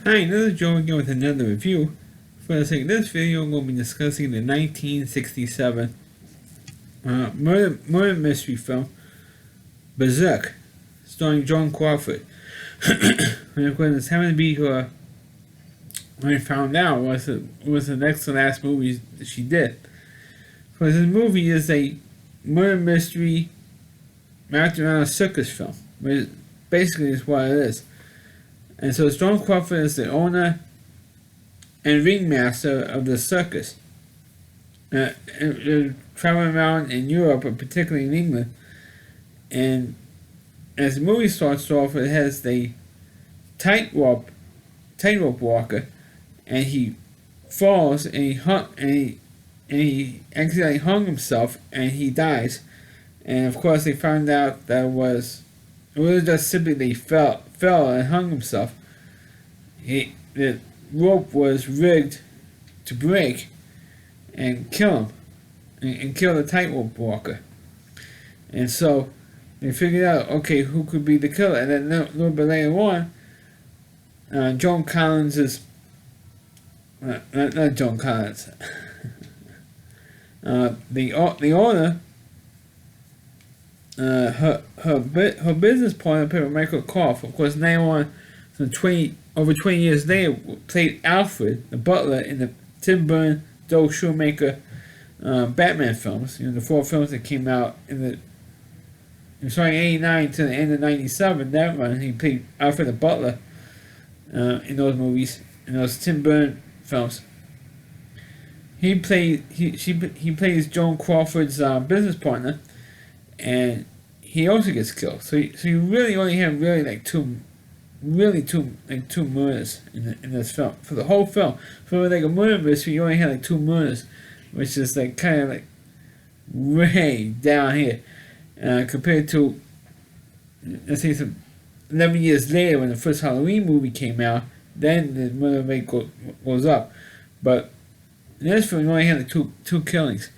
Hi, this is Joe again with another review. For the sake of this video, I'm going to be discussing the 1967 murder mystery film, Berserk, starring Joan Crawford. And of course, it's happened to be her, when I found out, was the next to last movie that she did. Because this movie is a murder mystery wrapped around a circus film, which basically is what it is. And so Joan Crawford is the owner and ringmaster of the circus. Traveling around in Europe, but particularly in England. And as the movie starts off, it has the tightrope walker, and he falls and he accidentally hung himself and he dies. And of course, they found out that it was just simply they fell and hung himself. The rope was rigged to break and kill him, and kill the tightrope walker. And so they figured out, okay, who could be the killer. And then a little bit later on, Joan Collins is not Joan Collins. The owner, her business partner, played Michael Koff. Of course, now on over 20 years later, played Alfred, the butler, in the Tim Burton, Joel Schumacher Batman films. The 4 films that came out in 89 to the end of 97. That run, he played Alfred the butler in those movies, in those Tim Burton films. He plays Joan Crawford's business partner, and he also gets killed. So you really only have two murders in this film. For the whole film, for like a murder mystery, you only had 2 murders, which is kind of way down here compared to, let's say, some 11 years later when the first Halloween movie came out. Then the murder rate goes up, but in this film you only had two killings.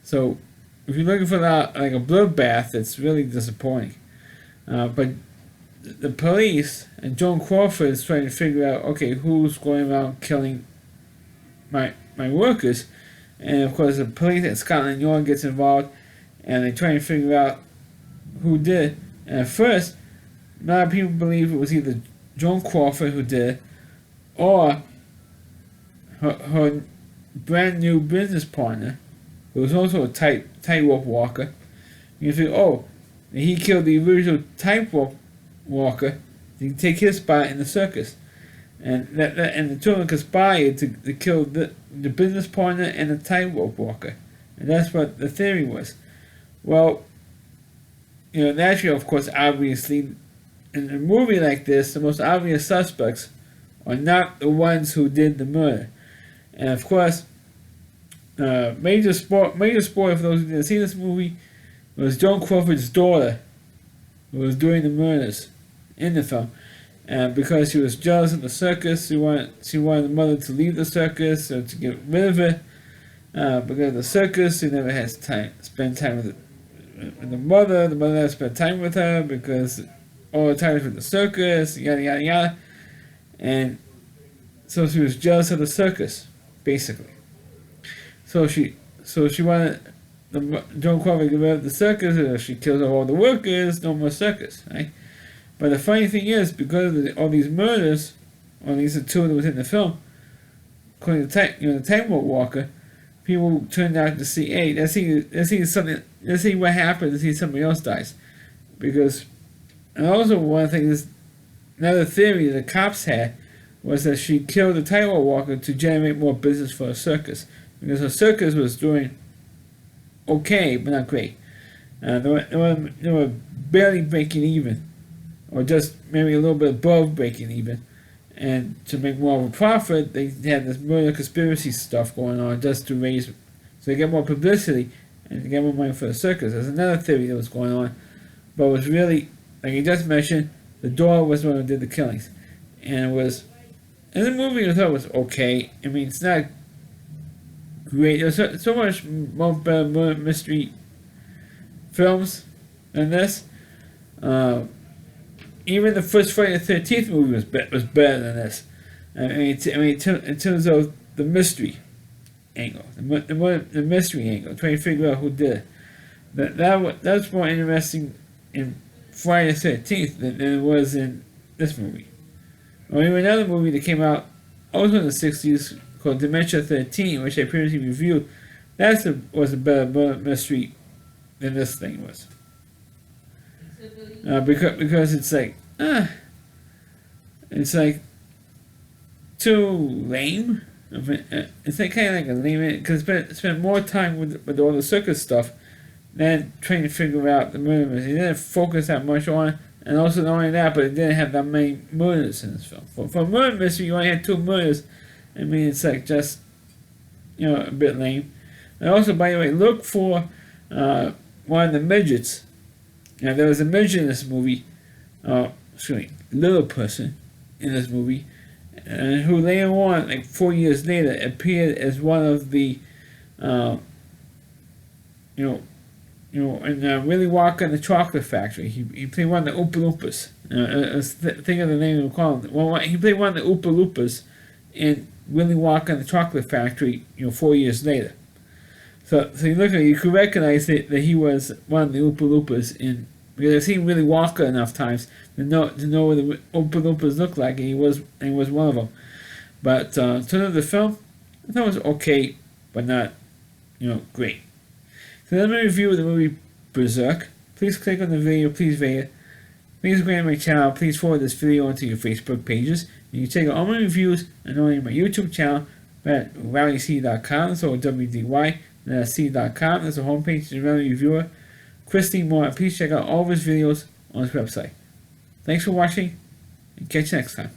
So if you're looking for a bloodbath, it's really disappointing. But the police and Joan Crawford is trying to figure out, okay, who's going around killing my workers. And of course the police at Scotland Yard gets involved, and they try to figure out who did it. And at first, a lot of people believe it was either Joan Crawford who did it, or her brand new business partner, who was also a tightrope walker. You think, oh, he killed the original tightrope walker to take his spot in the circus, and the two of them conspired to kill the business partner and the tightrope walker, and that's what the theory was. Well, naturally, of course, obviously, in a movie like this, the most obvious suspects are not the ones who did the murder. And of course, major spoiler for those who didn't see this movie, was Joan Crawford's daughter who was doing the murders in the film. And because she was jealous of the circus, she wanted the mother to leave the circus or to get rid of it. Because of the circus, she never has spend time with the mother. The mother never spent time with her because all the time was with the circus, yada yada yada. And so she was jealous of the circus, basically. So she wanted Joan Crawford to get rid of the circus, and if she kills all the workers, no more circus, right? But the funny thing is, because of all these murders, or at least the 2 that was in the film, according to the tightrope walker, people turned out to see, hey, let's see what happens. Let's see if somebody else dies, and also one of the things, another theory the cops had was that she killed the tightrope walker to generate more business for her circus, because her circus was doing okay, but not great. They were barely breaking even, or just maybe a little bit above breaking even. And to make more of a profit, they had this murder conspiracy stuff going on just to raise, so they get more publicity and to get more money for the circus. There's another theory that was going on, but it was really, like you just mentioned, the daughter was the one who did the killings. And it was, in the movie I thought it was okay. I mean, it's not great. There's so much more better murder mystery films than this. Even the first Friday the 13th movie was better than this. In terms of the mystery angle, the mystery angle, trying to figure out who did it. That's more interesting in Friday the 13th than it was in this movie. Or even another movie that came out also in the 60s called Dementia 13, which I previously reviewed. Was a better mystery than this thing was. Because it's like too lame. It's like kind of like a lame, because spent more time with all the circus stuff than trying to figure out the murder mystery. It didn't focus that much on it, and also not only that, but it didn't have that many murders in this film. For a murder mystery, you only had 2 murders. I mean, it's like just a bit lame. And also, by the way, look for one of the midgets. Now, there was a midget in this movie, little person in this movie, and who later on, like 4 years later, appeared as one of the, in Willy Wonka and the Chocolate Factory. He played one of the Oompa Loompas. Think of the name of the Well, he played one of the Oompa Loompas in Willy Wonka and the Chocolate Factory. 4 years later. So you look at it, you could recognize that he was one of the Oompa Loompas because I've seen Willy Wonka enough times to know what the Oompa Loompas look like, and he was one of them. But in terms of the film, I thought it was okay, but not great. So let me review the movie Berserk. Please click on the video, please rate it. Please go to my channel, please forward this video onto your Facebook pages. You can check out all my reviews and only my YouTube channel at rallyc.com, so WDY. C.com. That's a homepage to the Rally Reviewer. Christy Moore. Please check out all of his videos on his website. Thanks for watching, and catch you next time.